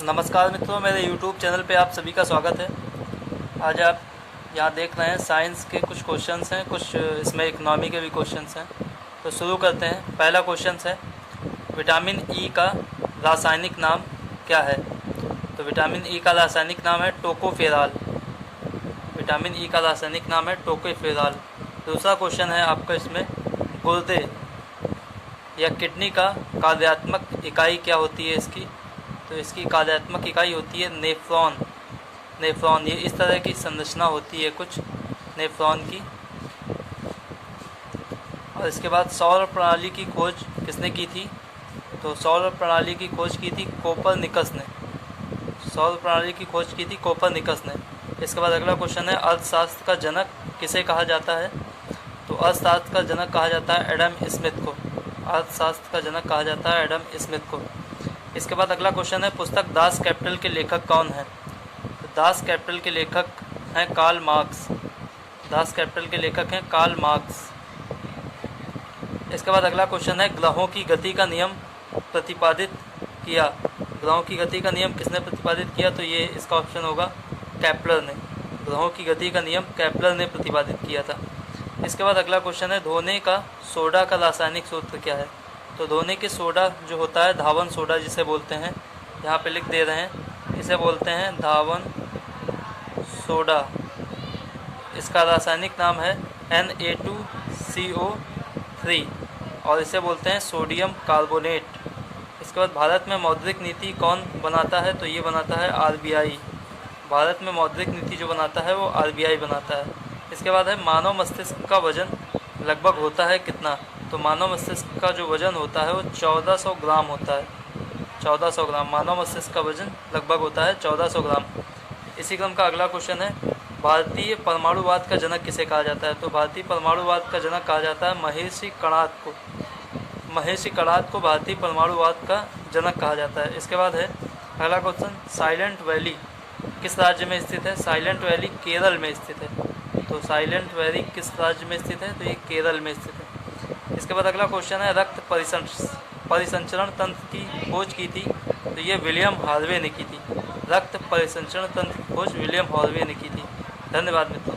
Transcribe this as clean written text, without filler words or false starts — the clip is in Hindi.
नमस्कार मित्रों, मेरे YouTube चैनल पे आप सभी का स्वागत है। आज आप यहाँ देख रहे हैं साइंस के कुछ क्वेश्चंस हैं, कुछ इसमें इकोनॉमी के भी क्वेश्चंस हैं। तो शुरू करते हैं। पहला क्वेश्चन है, विटामिन ई का रासायनिक नाम क्या है? तो विटामिन ई का रासायनिक नाम है टोकोफेराल। विटामिन ई का रासायनिक नाम है टोकोफेराल। दूसरा क्वेश्चन है आपका इसमें, गुर्दे या किडनी का कार्यात्मक इकाई क्या होती है इसकी? तो इसकी कार्यात्मक इकाई होती है नेफ्रॉन। नेफ्रॉन, ये इस तरह की संरचना होती है कुछ नेफ्रॉन की। और इसके बाद सौर प्रणाली की खोज किसने की थी? तो सौर प्रणाली की खोज की थी कोपरनिकस ने। सौर प्रणाली की खोज की थी कोपरनिकस ने। इसके बाद अगला क्वेश्चन है, अर्थशास्त्र का जनक किसे कहा जाता है? तो अर्थशास्त्र का जनक कहा जाता है एडम स्मिथ को। अर्थशास्त्र का जनक कहा जाता है एडम स्मिथ को। इसके बाद अगला क्वेश्चन है, पुस्तक दास कैपिटल के लेखक कौन है? तो दास कैपिटल के लेखक हैं कार्ल मार्क्स। दास कैपिटल के लेखक हैं कार्ल मार्क्स। इसके बाद अगला क्वेश्चन है, ग्रहों की गति का नियम प्रतिपादित किया। ग्रहों की गति का नियम किसने प्रतिपादित किया? तो ये इसका ऑप्शन होगा केपलर ने। ग्रहों की गति का नियम केपलर ने प्रतिपादित किया था। इसके बाद अगला क्वेश्चन है, धोने का सोडा का रासायनिक सूत्र क्या है? तो धोने के सोडा जो होता है, धावन सोडा जिसे बोलते हैं, यहाँ पे लिख दे रहे हैं, इसे बोलते हैं धावन सोडा। इसका रासायनिक नाम है Na2CO3 और इसे बोलते हैं सोडियम कार्बोनेट। इसके बाद भारत में मौद्रिक नीति कौन बनाता है? तो ये बनाता है RBI। भारत में मौद्रिक नीति जो बनाता है वो RBI बनाता है। इसके बाद है, मानव मस्तिष्क का वजन लगभग होता है कितना? तो मानव मस्तिष्क का जो वजन होता है वो 1400 ग्राम होता है। 1400 ग्राम मानव मस्तिष्क का वजन लगभग होता है 1400 ग्राम। इसी क्रम का अगला क्वेश्चन है, भारतीय परमाणुवाद का जनक किसे कहा जाता है? तो भारतीय परमाणुवाद का जनक कहा जाता है महर्षि कणाद को। महर्षि कणाद को भारतीय परमाणुवाद का जनक कहा जाता है। इसके बाद है अगला क्वेश्चन, साइलेंट वैली किस राज्य में स्थित है? साइलेंट वैली केरल में स्थित है। तो साइलेंट वैली किस राज्य में स्थित है? तो ये केरल में स्थित है। इसके बाद अगला क्वेश्चन है, रक्त परिसंचरण तंत्र की खोज की थी। तो ये विलियम हार्वे ने की थी। रक्त परिसंचरण तंत्र की खोज विलियम हार्वे ने की थी। धन्यवाद मित्रों।